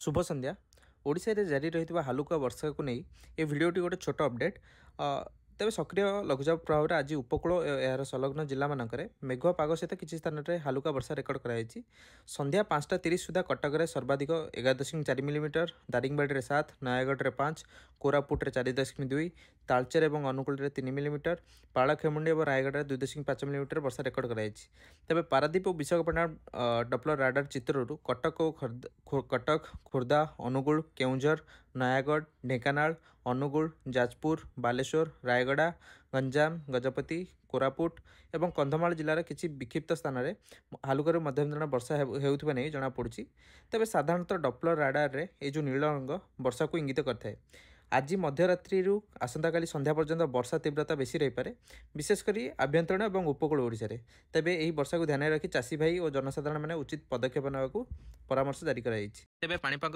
शुभ संध्या। ओडिशा रे जारी रही हालुका वर्षा को नहीं ये भिडियोटी गोटे छोट अपडेट। तेज सक्रिय लघुचाप प्रभाव आज उपकूल यार संलग्न जिला मानक मेघुआ पाग सहित किसी स्थान में हालुका वर्षा रेकर्ड कराई। संध्या 5:30 सुधा कटक में सर्वाधिक 11.4 मिलीमीटर, दारिंगबाड़ी 7, नयागढ़ 5, कोरापुट 4.2, तालचेर और अनुकूल 3 मिलीमीटर, पालाखेमुंडी और रायगढ़ 2.5 मिलीमीटर वर्षा रेकर्ड कराई। तेज पारादीप और विशाखापट्टनम डपलर राडार चित्रु कटक और कटक, खोर्धा, अनुगुल, केउंझर, नयागढ़, ढेंकानाल, अनुगुल, जाजपुर, बालेश्वर, रायगड़ा, गंजाम, गजपति, कोरापुट और कंधमाल जिलार किसी विक्षिप्त स्थान में हालुका मध्यम धरण वर्षा होता नहीं जमापड़ी। तेज साधारणतः डपलर राडार रे ये जो नील रंग वर्षा को इंगित करता। आज मध्यरात्रि आसंता काली संध्या पर्यंत वर्षा तीव्रता बेसी रहीपे, विशेषकर आभ्यंतरण और उपकूल ओडिशा रे। तेबे यही वर्षा को ध्यान रखी चाषी भाई और जनसाधारण मैंने उचित पदक्षेप नेबाकू परामर्श जारी कराई। तेबे पाणीपाग